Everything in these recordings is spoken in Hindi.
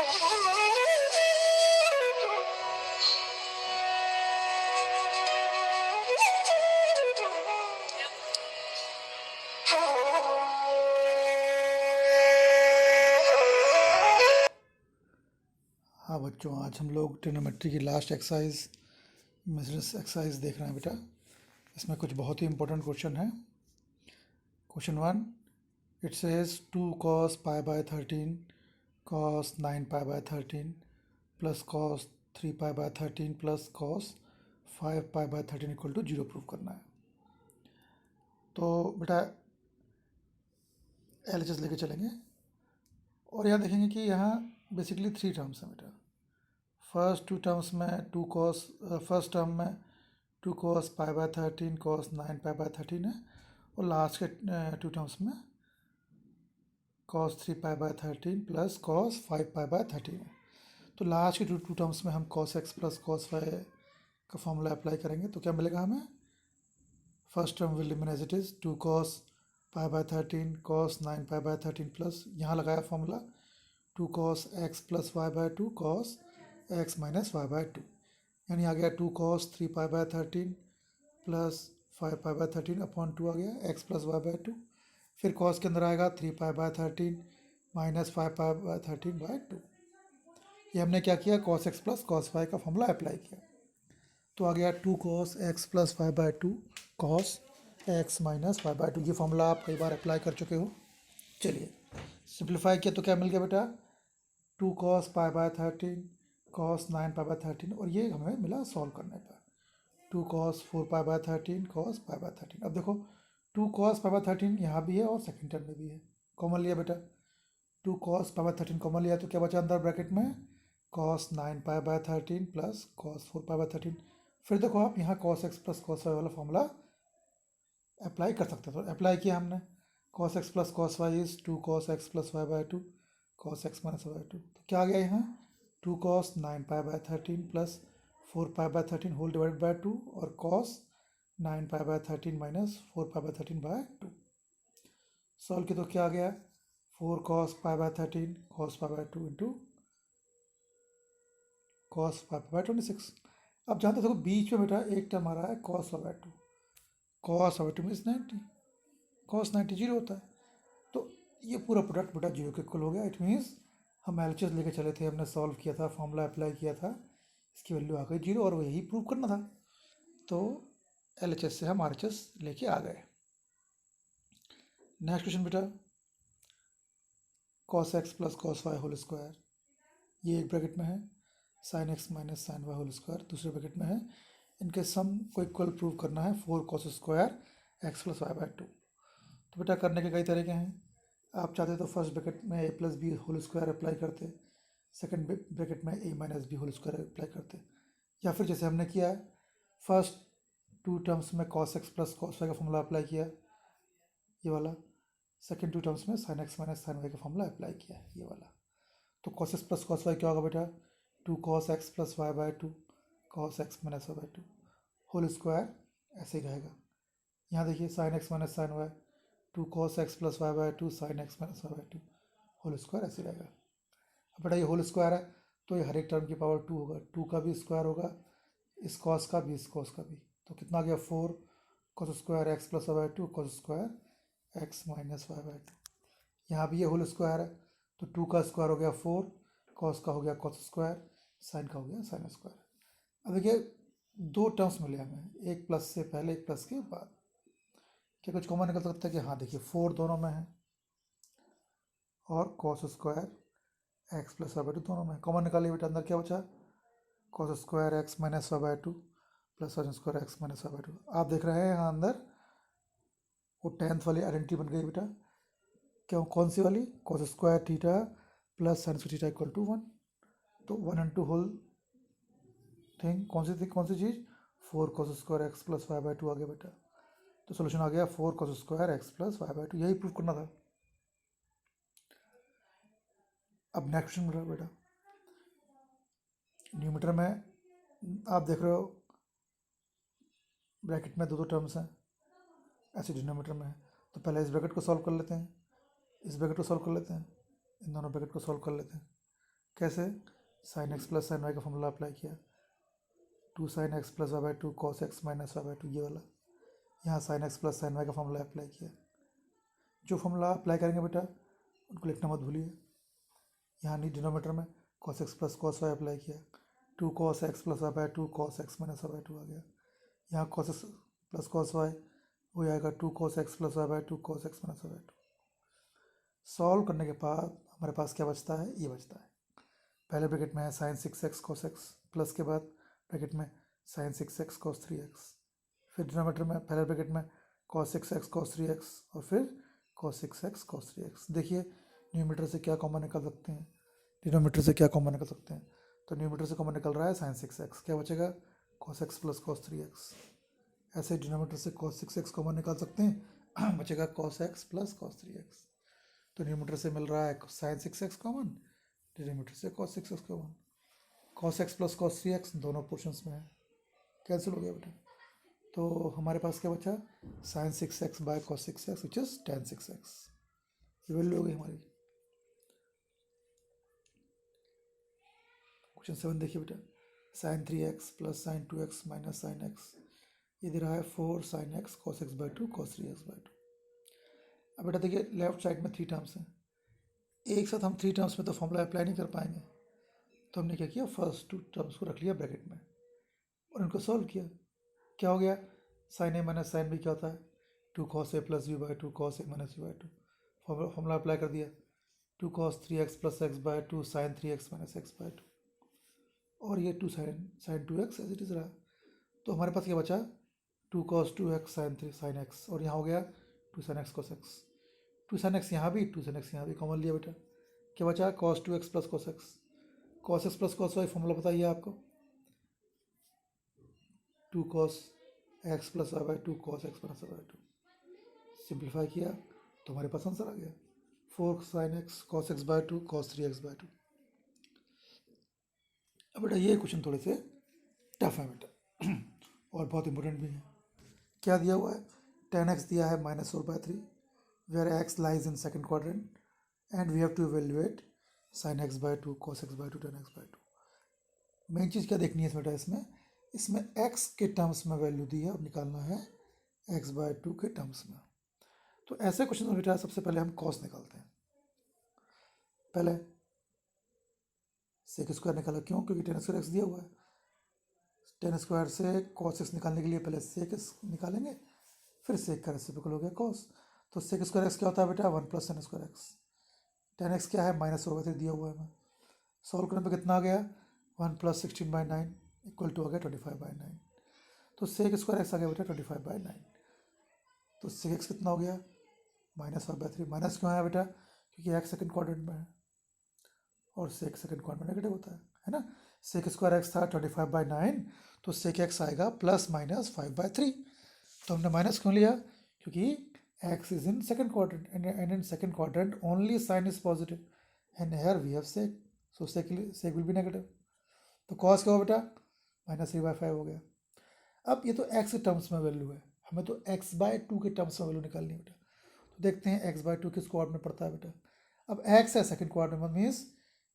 हाँ बच्चों, आज हम लोग ट्रिग्नोमेट्री की लास्ट एक्सरसाइज मेजर्स एक्सरसाइज देख रहे हैं बेटा। इसमें कुछ बहुत ही इंपॉर्टेंट क्वेश्चन है। Question 1, it says 2 cos pi by 13 cos 9 pi by 13 plus cos 3 pi by 13 plus cos 5 pi by 13 equal to 0 prove करना है। तो बेटा LHS लेके चलेंगे और यहाँ देखेंगे कि यहाँ बेसिकली 3 टर्म्स हैं बेटा। फर्स्ट 2 टर्म्स में फर्स्ट टर्म में 2 cos pi by 13 cos 9 pi by 13 है और लास्ट के 2 टर्म्स में cos 3 pi by 13 plus cos 5 pi by 13 है। तो लास्ट के 2 टर्म्स में हम cos x प्लस cos 5 का फॉर्मूला अप्लाई करेंगे तो क्या मिलेगा हमें? First term will remain as it is 2 cos pi by 13 cos 9 pi by 13 plus यहाँ लगाया formula 2 cos x plus y by 2 cos x minus y by 2, यानी आ गया 2 cos 3 pi by 13 plus 5 pi by 13 upon 2 आ गया x प्लस y बाय 2। फिर cos के अंदर आएगा 3 pi by 13 minus 5 pi by 13 by 2। ये हमने क्या किया? cos x plus cos y का फॉर्मूला अप्लाई किया तो आ गया 2 cos x plus y by 2 cos x minus y by 2। ये फॉर्मूला आप कई बार अप्लाई कर चुके हो। चलिए सिंप्लीफाई किया तो क्या मिल गया बेटा? 2 cos pi by 13 cos 9 pi by 13 और ये हमें मिला सॉल्व करने पर 2 cos 4 pi by 13 cos pi by 13। अब देखो 2 cos पाई बाय 13 यहाँ भी है और सेकंड टर्म में भी है, कॉमन लिया बेटा। 2 cos पाई बाय 13 कॉमन लिया तो क्या बचा अंदर ब्रैकेट में? cos 9 pi by 13 plus cos 4 pi by 13। फिर देखो आप यहाँ cos x plus cos y वाला फॉर्मूला अप्लाई कर सकते हो, तो अप्लाई किया हमने। cos x plus cos y is 2 cos x plus y by 2 cos x minus y by 2। तो क्या आ गया यहाँ? 2 cos 9 pi by 13 plus 4 pi by 13 whole divide bye 2 और cos 9 pi by 13 minus 4 pi by 13 by 2। Solve किया तो क्या आ गया? 4 cos pi by 13 cos pi by 2 into cos pi by 26। अब जानते देखो बीच में बेटा एक टर्म आ रहा है cos pi by 2, cos pi by 2 means 90, cos 90 zero होता है। तो ये पूरा प्रोडक्ट बेटा जीरो के इक्वल हो गया। इट मीन्स हम LHS लेके चले थे, हमने सॉल्व किया था, फॉर्मूला अप्लाई किया था, इसकी वैल्यू आ गई जीरो और वो यही प्रूव करना था। तो LHS से हम RHS लेके आ गए। नेक्स्ट क्वेश्चन बेटा, cos x plus cos y whole square, ये एक ब्रैकेट में है, sin x minus sin y whole square दूसरे ब्रैकेट में है। इनके सम को इक्वल प्रूव करना है 4 cos square x plus y by 2। तो बेटा करने के कई तरीके हैं। आप चाहते तो फर्स्ट ब्रैकेट में a plus B whole square apply करते, सेकंड ब्रैकेट में a minus B whole square apply करते, या फिर जैसे हमने किया है फर्स्ट 2 टर्म्स में cos x plus cos y का फॉर्मूला अप्लाई किया ये वाला, सेकंड 2 टर्म्स में sin x minus sin y का फॉर्मूला अप्लाई किया ये वाला। तो cos x plus cos y क्या होगा बेटा? 2 cos x plus y by 2 cos x minus y by 2 whole square ऐसे ही रहेगा। यहाँ देखिए sin x minus sin y 2 cos x plus y by 2 sin x minus y by 2 whole square ऐसे रहेगा। अब बेटा ये होल स्क्वायर है तो ये हर एक टर्म की पावर 2 होगा, 2 का भी स्क्वायर होगा, इस cos का भी, इस cos का भी। तो कितना आ गया? 4 cos square x plus y by 2 cos square x minus y by 2। यहाँ भी ये होल स्क्वायर है तो 2 का स्क्वायर हो गया 4, cos का हो गया cos स्क्वायर, sin का हो गया sin स्क्वायर। अब देखिए 2 टर्म्स मिले हमें, एक प्लस से पहले एक प्लस के बाद। क्या कुछ कॉमन निकल सकता है? कि हाँ देखिए 4 दोनों में है और cos square x plus y by 2 दोनों में। कॉमन निकालिए बेटा, अंदर क्या बचा? cos square x minus y by 2 plus sin square x minus y by 2। आप देख रहे हैं यहाँ अंदर वो 10th वाली आइडेंटिटी बन गई बेटा। क्यों? कौन सी वाली? cos square theta plus sin square theta equal to 1। तो 1 इंटू होल थिंग कौन सी थी, कौन सी चीज़? 4 cos square x plus y by 2 आ गया बेटा। तो सोल्यूशन आ गया 4 cos square x plus y by 2, यही प्रूव करना था। अब नेक्स्ट क्वेश्चन मिला बेटा, न्यूमरेटर में आप देख रहे हो ब्रैकेट में 2 टर्म्स हैं, ऐसे डिनोमीटर में है। तो पहले इस ब्रैकेट को सॉल्व कर लेते हैं, इस ब्रैकेट को सॉल्व कर लेते हैं, इन दोनों ब्रैकेट को सॉल्व कर लेते हैं। कैसे? Sine X plus sine Y का फॉर्मूला अप्लाई किया, 2 sine X plus Y by 2 cos X minus Y by 2, ये वाला। यहाँ sine X plus sine Y का फॉर्मूला अप्लाई किया। जो फॉर्मूला अप्लाई करेंगे बेटा उनको लिखना मत भूलिए। यहाँ नहीं, डिनोमीटर में cos X plus cos Y apply किया, 2 cos X plus Y by 2 cos X minus Y by 2 आ गया। यहाँ cos X plus cos Y हो जाएगा 2 cos X plus Y by 2 cos X minus Y by 2। Solve करने के बाद हमारे पास क्या बचता है? ये बचता है। पहले ब्रैकेट में है sign 6x cos X, plus के बाद ब्रैकेट में साइन 6x कॉस 3x, फिर डिनोमीटर में पहले ब्रैकेट में कॉस 6x कॉस 3x और फिर कॉस 6x कॉस 3x। देखिए न्यूमीटर से क्या कॉमन निकाल सकते हैं, डिनोमीटर से क्या कॉमन निकाल सकते हैं? तो न्यूमीटर से कॉमन निकल रहा है साइन 6x, क्या बचेगा? Cos X plus cos 3x। ऐसे डिनोमीटर से कॉस 6x कॉमन निकाल सकते हैं, बचेगा cos X plus cos 3x। तो न्यूमीटर से मिल रहा है साइन 6x कॉमन, डिनोमीटर से cos 6x common. cos x plus cos 3x दोनों पोर्शंस में है, कैंसिल हो गया बेटा। तो हमारे पास क्या बचा? Sine 6x by cos 6x which is tan 6x। ये वैल्यू हो गई हमारी। क्वेश्चन 7 देखिए बेटा, sine 3x plus sine 2x minus sine x, ये दे रहा है 4 sine x cos x by 2 cos 3x by 2। अब बेटा देखिए लेफ्ट साइड में 3 टर्म्स हैं, एक साथ हम 3 टर्म्स में तो फॉर्मूला अप्लाई नहीं कर पाएंगे, तो हमने क्या किया? फर्स्ट 2 टर्म्स को रख लिया ब्रैकेट में और इनको सॉल्व किया। क्या हो गया? Sine A minus sine B क्या होता है? 2 cos a plus B by 2 cos a minus B by 2। Formula apply कर दिया, 2 cos 3x plus X by 2 sine 3x minus X by 2, और ये 2 sign 2x as it is रहा। तो हमारे पास क्या बचा? 2 cos 2x साइन एक्स, और यहाँ हो गया 2 sine X cos x। 2 sine x यहाँ भी, 2 साइन एक्स यहाँ भी कॉमन लिया बेटा, क्या बचा? cos 2x plus cos x। cos x plus cos y formula बताइए आपको, 2 cos x plus Y by 2 cos x minus Y by 2। Simplify किया तो हमारे पास आंसर आ गया 4 sine X cos x by 2 cos 3x by 2। अब बेटा ये क्वेश्चन थोड़े से टफ है बेटा और बहुत इंपॉर्टेंट भी है। क्या दिया हुआ है? tan x दिया है minus 4 by 3, where x lies in second quadrant and we have to evaluate sine x by 2 cos x by 2 tan x by 2। Main चीज़ क्या देखनी है बेटा इसमें x के टर्म्स में वैल्यू दी है और निकालना है x बाई 2 के टर्म्स में। तो ऐसे क्वेश्चन में बेटा सबसे पहले हम cos निकालते हैं। पहले सेक स्क्वायर निकाला, क्यों? क्योंकि tan स्क्वायर x दिया हुआ है। tan स्क्वायर से cos x निकालने के लिए पहले सेक निकालेंगे, फिर सेक का रेसिप्रोकल हो गया cos। तो सेक स्क्वायर x क्या होता है बेटा? 1 plus tan square x। tan x क्या है? माइनस 4 बाई 3 दिया हुआ है हमें। सॉल्व करने पे कितना आ गया? 1 प्लस 16 बाई 9 इक्वल टू आ गया 25 बाई 9। तो सेक स्क्वायर एक्स आ गया बेटा 25 बाई 9। तो सेक एक्स कितना हो गया? Minus 5 by 3। माइनस क्यों आया बेटा? क्योंकि एक्स सेकंड क्वाड्रेंट में है और सेक सेकंड क्वाड्रेंट में नेगेटिव होता है ना। सेक स्क्वायर एक्स था 25 बाई 9, तो सेक एक्स आएगा प्लस माइनस 5 बाई 3। तो हमने माइनस क्यों लिया? क्योंकि X is in second quadrant and in second quadrant only sine is positive and here we have sec, so sec will be negative. तो कॉस क्या हो बेटा? माइनस 3 बाई 5 हो गया। अब ये तो एक्स के टर्म्स में वैल्यू है, हमें तो एक्स बाय 2 के टर्म्स में वैल्यू निकालनी है बेटा। तो देखते हैं एक्स बाय 2 किस क्वाड्रेंट में पड़ता है बेटा। अब एक्स है सेकंड क्वाड्रेंट में, means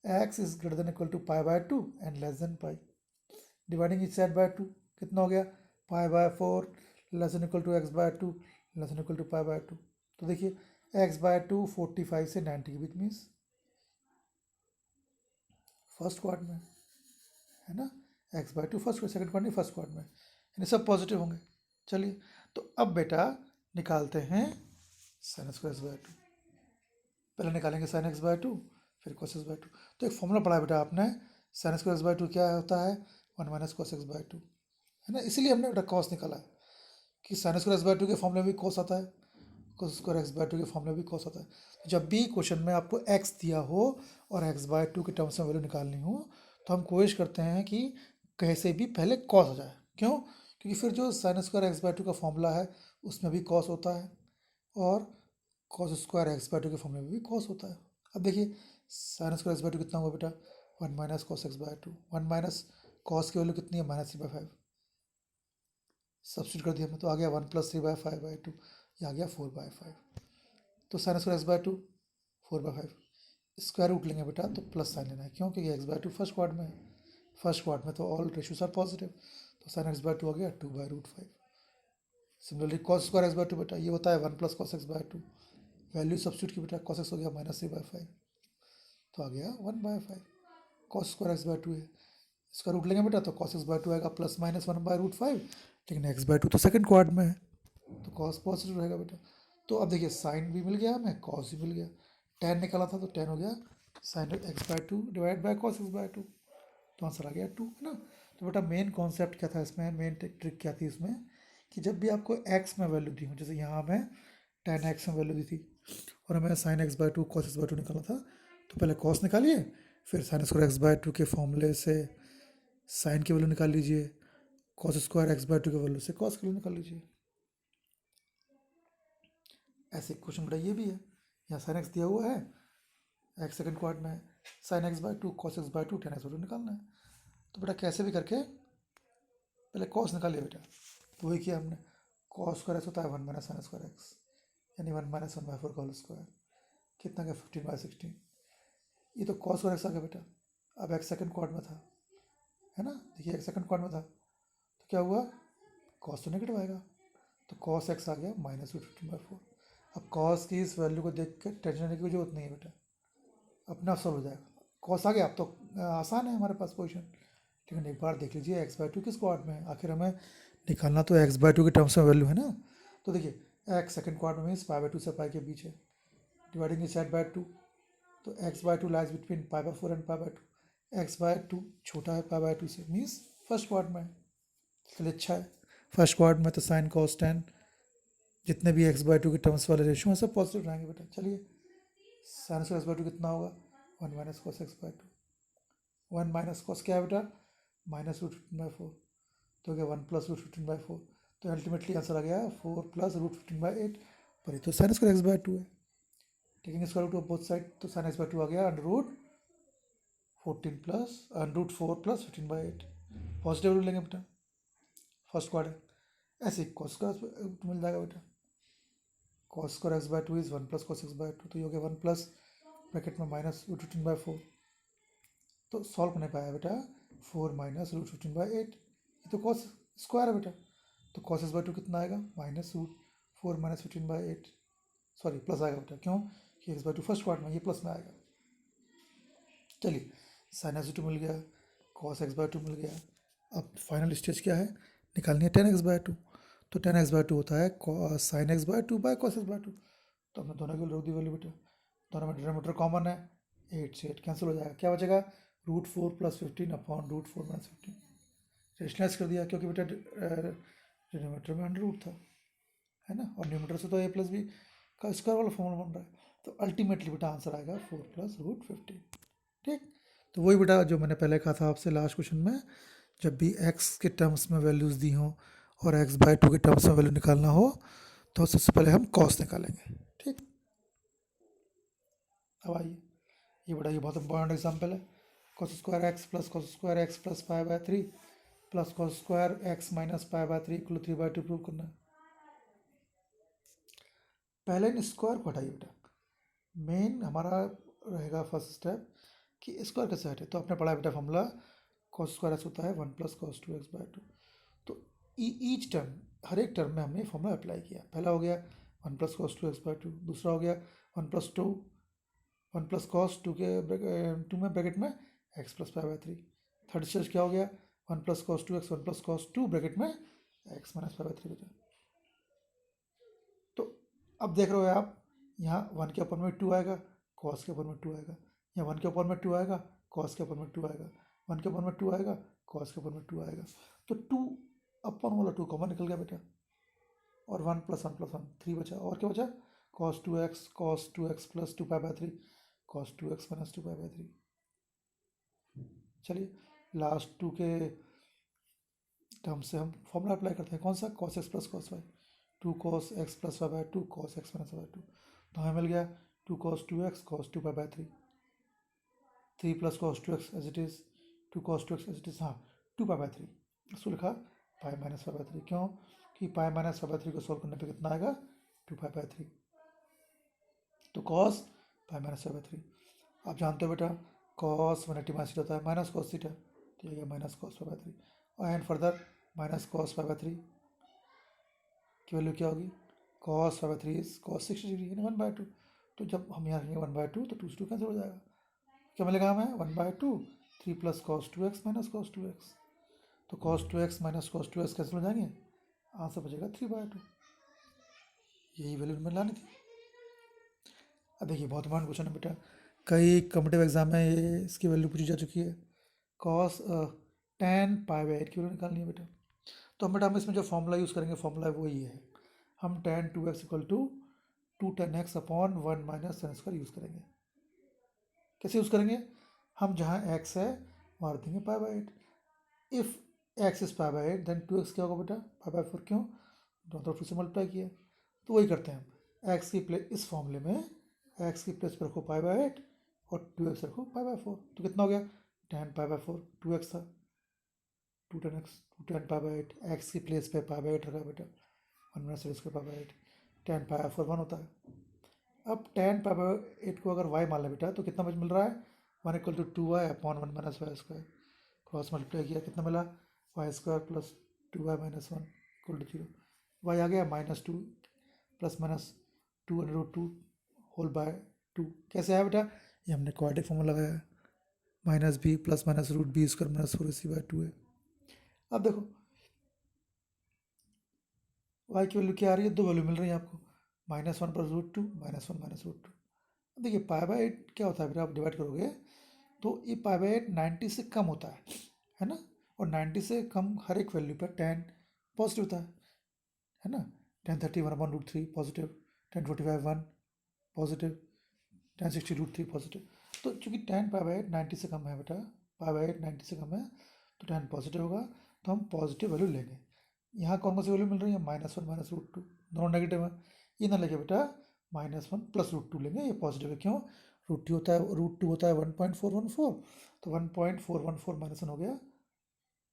X is greater than equal to pi by 2 and less than pi. Dividing each side by 2 कितना हो गया? Pi by 4 less than equal to x by 2 less than equal to pi by 2। तो देखिए एक्स बाय 2 45 से 90 के बीच, मीन्स फर्स्ट क्वाड्रेंट में है ना। X by 2 first second quadrant first quadrant में, यानी सब पॉजिटिव होंगे। चलिए तो अब बेटा निकालते हैं साइन स्क्वायर बाय 2। पहले निकालेंगे साइन एक्स बाय 2 फिर कॉस एक्स बाय 2। तो एक फॉर्मूला पढ़ा बेटा आपने, साइन स्क्वायर बाय 2 क्या होता है? 1 माइनस कॉस एक्स बाय 2 है ना। इसीलिए हमने बेटा कॉस निकाला है कि साइन स्क्वायर बाय 2 के फॉर्मूले में भी कॉस आता है, कॉस स्क्वायर एक्स बाय 2 के फॉर्मूले में भी कॉस आता है। तो जब भी क्वेश्चन में आपको एक्स दिया हो और एक्स बाय 2 के टर्म्स में वैल्यू निकालनी हो तो हम कोशिश करते हैं कि कैसे भी पहले कॉस आ जाए। क्यों? क्योंकि फिर जो साइन स्क्वायर एक्स बाय 2 का फॉर्मूला है उसमें भी कॉस होता है और कॉस स्क्वायर एक्स बाय 2 के फॉर्मूले में भी कॉस होता है। अब देखिए साइन स्क्वायर एक्स बाय 2 कितना हुआ बेटा? 1 minus cos X by 2। 1 minus cos की वैल्यू कितनी है? माइनस 3/5। सब्सिट्यूट कर दिया हमने तो आ गया 1 प्लस 3/5/2, ये आ गया 4/5। तो sine square x by 2 4/5, square root लेंगे बेटा तो प्लस साइन लेना है, क्यों? क्योंकि X by two first quad में है, फर्स्ट क्वाड में तो ऑल रेशियोज आर पॉजिटिव, तो साइन एक्स बाय टू हो गया 2/√5। Similarly cos square x by two बेटा ये होता है 1 + cos x by two, value substitute की बेटा cos x हो गया -3/5, तो आ गया 1/5। Cos square x by two है, इसका रूट लेंगे बेटा तो cos x बाय टू आएगा ±1/√5, लेकिन x बाय टू तो सेकंड क्वाड में है तो cos पॉजिटिव रहेगा बेटा। तो अब देखिए साइन भी मिल गया हमें, cos भी मिल गया, tan निकाला था तो tan हो गया sine x by to divide by cos x by two, तो आंसर आ गया 2, है ना। तो बेटा मेन कॉन्सेप्ट क्या था इसमें, मेन ट्रिक क्या थी इसमें, कि जब भी आपको x में वैल्यू दी हो, जैसे यहाँ हमें tan x में वैल्यू दी थी और हमें sine x by two cos x by to निकालना था, तो पहले cos निकालिए, फिर sign square x by two के फॉर्मूले से साइन की वैल्यू निकाल लीजिए, cos square x by to की वैल्यू से cos की वैल्यू निकाल लीजिए। ऐसे क्वेश्चन बेटा ये भी है, यहाँ साइन एक्स दिया हुआ है, एक्स सेकंड क्वाड में है, sine x by two cos x by to tan x by to निकालना है, तो बेटा कैसे भी करके पहले cos निकालिए बेटा, तो वही किया हमने, cos स्क्वायर एक्स होता है 1 - sin स्क्वायर एक्स, यानी 1 - 1/4 का होल स्क्वायर, कितना गया 15/16, ये तो cos स्क्वायर एक्स आ गया बेटा। अब एक्स सेकंड क्वाड में था, है ना, देखिए एक्स सेकंड क्वाड में था तो क्या हुआ, cos तो नेगेटिव आएगा, तो cos x आ गया -15/4। अब cos की इस वैल्यू को देख कर टेंशन लेने की जरूरत नहीं है बेटा, अपने आप सॉल्व हो जाएगा, cos आ गया, अब तो आसान है हमारे पास पोजिशन। लेकिन एक बार देख लीजिए एक्स बाय टू किस क्वाड में है, आखिर हमें निकालना तो एक्स बाय टू के टर्म्स में वैल्यू है ना। तो देखिए एक्स सेकंड क्वाड में मीन्स पाई बाय टू से पाई के बीच है, dividing is side by two, तो x by two lies between pi by four and pi by two, x by two छोटा है पाई बाय टू से, मीन्स फर्स्ट क्वाड में है, चलिए अच्छा है, फर्स्ट क्वाड में तो साइन कॉस टेन जितने भी एक्स बाय टू के टर्म्स वाले रेशियो हैं सब पॉजिटिव रहेंगे बेटा। चलिए sign square x by to कितना होगा 1 - cos x by to, 1 - cos क्या है बेटा -√15/4, तो हो गया 1 + √15/4, तो अल्टीमेटली आंसर आ गया 4 + √15/8, पर ये तो sine square x by two है, taking square root of both side, तो साइन एक्स बाय टू आ गया √14 प्लस √4 + 15/8, पॉजिटिव रूट लेंगे बेटा, फर्स्ट क्वाड है, ऐसे cos स्क्वायर मिल जाएगा बेटा, cos square x by two is 1 + cos x by two, तो ये हो गया 1 प्लस ब्रैकेट में -√15/4, तो सॉल्व करने पाया बेटा 4 - √15/8, ये तो cos स्क्वायर है बेटा, तो cos x बाय टू कितना आएगा -4 - 15/8, सॉरी प्लस आएगा बेटा, क्यों कि x by two first quad में ये प्लस में आएगा। चलिए साइन एक्स बाय टू मिल गया, cos x बाय टू मिल गया, अब फाइनल स्टेज क्या है, निकालनी है tan x बाय टू, तो tan x बाय टू होता है sine x by two by cos x by two, तो हमने दोनों की रख दी वैल्यू बेटा, दोनों में डिनोमिनेटर कॉमन है, 8 से 8 कैंसिल हो जाएगा, क्या बचेगा √4 + 15 अपॉन √4 - 15, रेशनलाइज कर दिया क्योंकि बेटा डिनोमिनेटर में अंडर रूट था, है ना, और न्यूमिनेटर से तो a + b का स्क्वायर वाला फॉर्मूला बन रहा है, तो अल्टीमेटली बेटा आंसर आएगा 4 + √15, ठीक। तो वही बेटा जो मैंने पहले कहा था आपसे लास्ट क्वेश्चन में, जब भी x के टर्म्स में वैल्यूज़ दी हों और x बाय टू के टर्म्स में वैल्यू निकालना हो तो सबसे पहले हम cos निकालेंगे, ठीक। अब आइए ये बेटा ये बहुत इंपॉर्टेंट एग्जाम्पल है, cos square x plus cos square x plus pi by three plus cos square x minus pi by three equal 3/2 prove करना है। पहले इन स्क्वायर को हटाइए बेटा, मेन हमारा रहेगा फर्स्ट स्टेप कि स्क्वायर कैसे हटे, तो आपने पढ़ा बेटा फॉर्मूला cos स्क्वायर एक्स होता है 1 + cos 2x बाय टू, तो ईच टर्म हर एक टर्म में हमने फॉर्मूला अप्लाई किया, पहला हो गया 1 + cos 2x बाय टू, दूसरा हो गया 1 + 2 1 + cos 2 के टू में ब्रैकेट में x plus pi by three, third stage क्या हो गया 1 + cos 2x 1 + cos 2 ब्रैकेट में x minus pi by three बेटा। तो अब देख रहे हो आप यहाँ 1 के ऊपर में 2 आएगा, cos के ऊपर में 2 आएगा, यहाँ 1 के ऊपर में 2 आएगा, cos के ऊपर में 2 आएगा, 1 के ऊपर में 2 आएगा, cos के ऊपर में 2 आएगा, तो 2 अपन वाला 2 कॉमन निकल गया बेटा, और 1 + 1 + 1 3 बचा, और क्या बचा cos 2x plus 2 pi by three cos 2x minus 2 pi by three. चलिए लास्ट 2 के टर्म से हम फॉर्मूला अप्लाई करते हैं, कौन सा cos x plus cos y, 2 cos x plus y by two cos x minus y by two, तो हमें मिल गया 2 cos 2x cos 2 pi by three, 3 + cos 2x as it is, 2 cos 2x as it is, हाँ 2 पाई बाय थ्री, इसको लिखा pi minus pi by three, क्यों कि pi minus pi by three को सॉल्व करने पे कितना आएगा 2 पाई बाय थ्री, तो cos pi minus pi by three. आप जानते हो बेटा कॉस 180 माइनस होता है माइनस कॉस थीटा, तो ये माइनस कॉस पाई बाई 3 और and further minus cos pi by 3 की वैल्यू क्या होगी, cos pi by 3 is cos 60 degree यानी 1/2। तो जब हम यहाँ रखेंगे 1/2 तो 2 से 2 कैंसिल हो जाएगा, क्या मिलेगा हमें 1/2 3 plus cos 2x minus cos 2x, तो cos 2x minus cos 2x cancel हो जाएंगे, आंसर बचेगा 3/2। यही वैल्यू हमें लानी थी। अब देखिए बहुत इंपॉर्टेंट क्वेश्चन है बेटा, कई कॉम्पिटिटिव एग्जाम में ये इसकी वैल्यू पूछी जा चुकी है। कॉस tan पाई बाई 8 की वैल्यू निकालनी है बेटा, तो बेटा हम इसमें जो फॉर्मूला यूज़ करेंगे फॉर्मूला वही है, हम tan 2x equal to 2 tan x upon 1 minus tan square use करेंगे। कैसे यूज़ करेंगे, हम जहाँ x है वहाँ रख देंगे पाई बाई 8, इफ़ x इज पाई बाई 8 देन 2x क्या होगा बेटा पाई बाई 4, क्यों दोनों तरफ से मल्टीप्लाई किया, तो वही करते हैं हम x की प्लेस इस फॉर्मूले में x की प्लेस पर रखो पाई बाई 8 और 2x रखो पाई बाई 4, तो कितना हो गया tan पाई बाई 4 2x था 2 tan x 2 tan pi by 8 x की प्लेस पे पाई बाई 8 रखा बेटा 1 minus square pi by 8 tan pi by 4 1 होता है। अब tan पाई बाई 8 को अगर y मान ले बेटा तो कितना मिल रहा है 1 equal to 2y upon 1 minus y square, cross multiply किया कितना मिला y square plus 2y minus 1 equal to 0, y आ गया -2 प्लस माइनस 2√2 होल बाय 2, कैसे आया बेटा ये हमने क्वाड्रेटिक फॉर्मूला लगाया है, minus B plus minus root B square minus 4ac/2 है। अब देखो y की वैल्यू क्या आ रही है, दो वैल्यू मिल रही है आपको -1 प्लस √2 -1 माइनस √2। देखिए पाई बाई 8 क्या होता है बेटा, आप डिवाइड करोगे तो ये पाई बाई 8 90 से कम होता है ना, और 90 से कम हर एक वैल्यू पर tan पॉजिटिव होता है ना, tan 30 1/√3 positive, tan 45 1 positive, tan 60 √3 positive. तो चूंकि tan पाई बाई 8 90 से कम है बेटा, पाई बाई 8 90 से कम है तो tan पॉजिटिव होगा, तो हम पॉजिटिव वैल्यू लेंगे। यहाँ कौन कौन सी वैल्यू मिल रही है -1 माइनस √2 दोनों नेगेटिव है, ये ना लेके बेटा -1 प्लस √2 लेंगे, ये पॉजिटिव है, क्यों √2 होता है 1.414, तो 1.414 माइनस 1 हो गया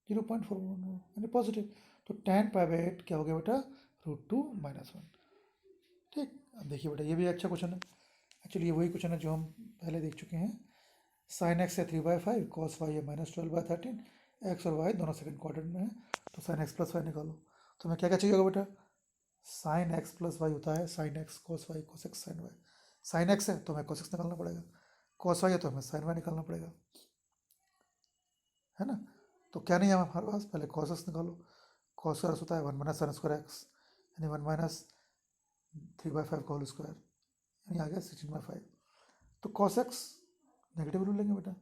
0.414 यानी पॉजिटिव, तो tan पाई बाई 8 क्या हो गया बेटा √2 माइनस 1। ठीक, अब देखिए बेटा ये भी अच्छा क्वेश्चन है, एक्चुअली ये वही क्वेश्चन है जो हम पहले देख चुके हैं। sin x है 3/5 cos y है -12/13, x और y दोनों सेकंड क्वाड्रेंट में है, तो sin x प्लस वाई निकालो, तो हमें क्या क्या चाहिए होगा बेटा sin x प्लस वाई होता है sin x cos y cos x sin y, sin x है तो हमें cos x निकालना पड़ेगा, cos y है तो हमें sin y निकालना पड़ेगा, है ना। तो क्या नहीं है हमारे पास, पहले cos x निकालो, cos स्क्वायर होता है 1 माइनस sin स्क्वायर x यानी 1 माइनस 3/5 का होल स्क्वायर यानी आ गया 16/5, तो cos x नेगेटिव वैल्यू लेंगे बेटा,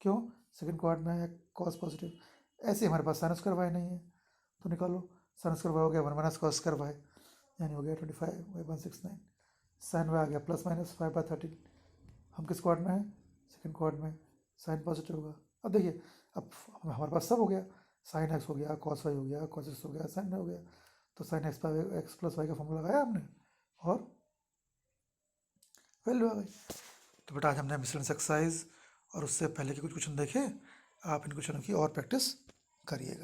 क्यों सेकंड क्वाड्रेंट में है cos पॉजिटिव, ऐसे हमारे पास sin स्क्वायर y नहीं है तो निकालो, sin स्क्वायर y हो गया 1 माइनस cos स्क्वायर y यानी हो गया 25/169, sin y आ गया प्लस माइनस 5/13, हम किस क्वाड्रेंट में है सेकंड क्वाड्रेंट में, sin पॉजिटिव होगा। अब देखिए अब हमारे पास सब हो गया, sin x हो गया cos y हो गया cos x हो गया sin y हो गया, तो sin x प्लस y का फॉर्मूला लगाया हमने और वैल्यू आ गई। तो बेटा आज हमने मिसलेनियस एक्सरसाइज और उससे पहले के कुछ क्वेश्चन देखे, आप इन क्वेश्चनों की और प्रैक्टिस करिएगा।